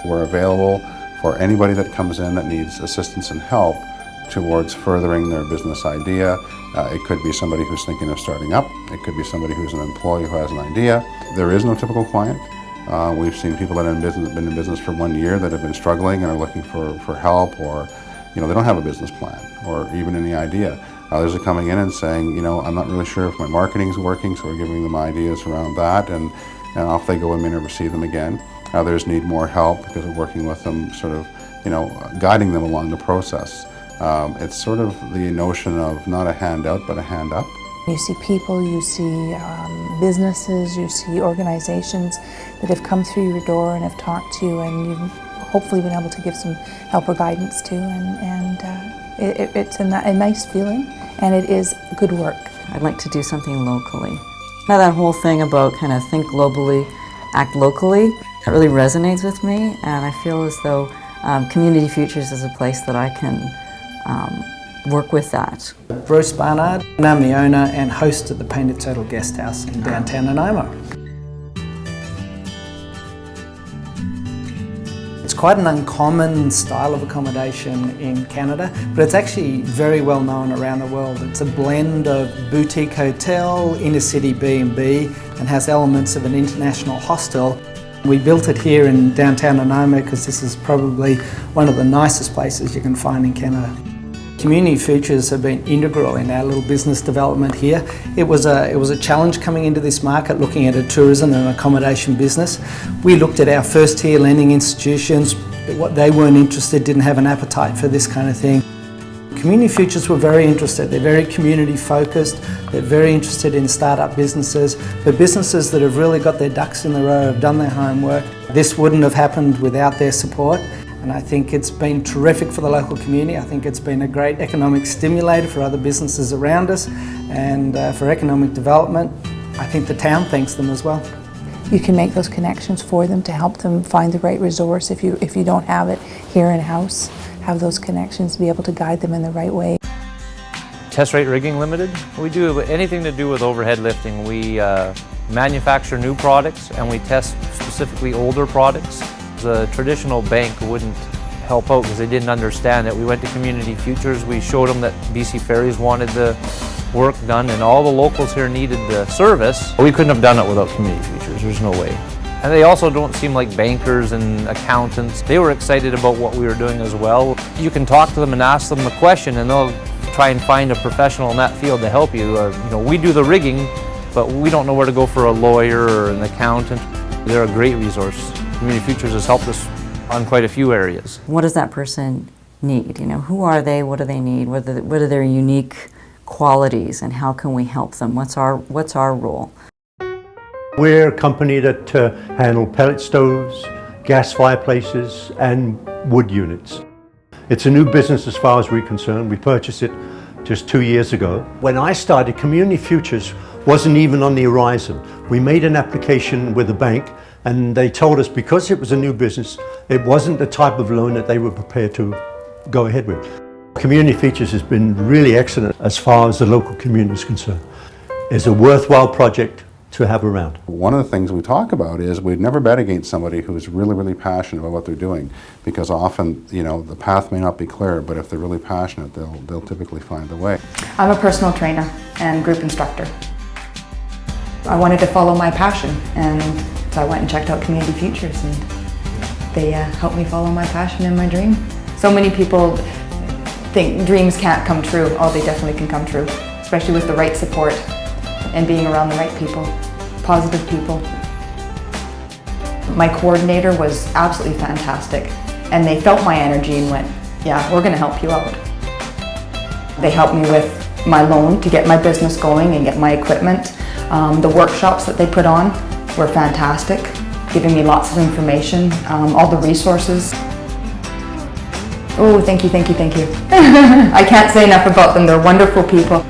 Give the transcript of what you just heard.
We're available for anybody that comes in that needs assistance and help towards furthering their business idea. It could be somebody who's thinking of starting up. It could be somebody who's an employee who has an idea. There is no typical client. We've seen people that have been in business for 1 year that have been struggling and are looking for help, or they don't have a business plan or even any idea. Others are coming in and saying, I'm not really sure if my marketing's working, so we're giving them ideas around that, and off they go and may never see them again. Others need more help because we're working with them, sort of, guiding them along the process. It's sort of the notion of not a handout, but a hand up. You see people, you see businesses, you see organizations that have come through your door and have talked to you, and you've hopefully been able to give some help or guidance to, and it's a nice feeling, and it is good work. I'd like to do something locally. Now that whole thing about kind of think globally, act locally, that really resonates with me, and I feel as though Community Futures is a place that I can work with that. Bruce Barnard, and I'm the owner and host of the Painted Turtle Guest House in downtown Nanaimo. It's quite an uncommon style of accommodation in Canada, but it's actually very well known around the world. It's a blend of boutique hotel, inner city B&B, and has elements of an international hostel. We built it here in downtown Nanaimo because this is probably one of the nicest places you can find in Canada. Community Futures have been integral in our little business development here. It was a challenge coming into this market, looking at a tourism and accommodation business. We looked at our first tier lending institutions. What they weren't interested, didn't have an appetite for this kind of thing. Community Futures were very interested. They're very community focused. They're very interested in startup businesses. They're businesses that have really got their ducks in the row, have done their homework. This wouldn't have happened without their support. And I think it's been terrific for the local community. I think it's been a great economic stimulator for other businesses around us, and for economic development. I think the town thanks them as well. You can make those connections for them to help them find the right resource if you don't have it here in-house. Have those connections, be able to guide them in the right way. Test Rate Rigging Limited. We do anything to do with overhead lifting. We manufacture new products, and we test specifically older products. The traditional bank wouldn't help out because they didn't understand it. We went to Community Futures, we showed them that BC Ferries wanted the work done and all the locals here needed the service. We couldn't have done it without Community Futures, there's no way. And they also don't seem like bankers and accountants. They were excited about what we were doing as well. You can talk to them and ask them the question, and they'll try and find a professional in that field to help you. We do the rigging, but we don't know where to go for a lawyer or an accountant. They're a great resource. Community Futures has helped us on quite a few areas. What does that person need? Who are they? What do they need? What are their unique qualities, and how can we help them? What's our role? We're a company that handle pellet stoves, gas fireplaces, and wood units. It's a new business as far as we're concerned. We purchased it just 2 years ago. When I started, Community Futures wasn't even on the horizon. We made an application with a bank, and they told us because it was a new business, it wasn't the type of loan that they were prepared to go ahead with. Community Futures has been really excellent as far as the local community is concerned. It's a worthwhile project to have around. One of the things we talk about is we'd never bet against somebody who's really, really passionate about what they're doing, because often, the path may not be clear, but if they're really passionate, they'll typically find the way. I'm a personal trainer and group instructor. I wanted to follow my passion, and so I went and checked out Community Futures, and they helped me follow my passion and my dream. So many people think dreams can't come true. Oh, they definitely can come true, especially with the right support and being around the right people, positive people. My coordinator was absolutely fantastic, and they felt my energy and went, yeah, we're gonna help you out. They helped me with my loan to get my business going and get my equipment. The workshops that they put on were fantastic, giving me lots of information, all the resources. Oh, thank you, thank you, thank you. I can't say enough about them, they're wonderful people.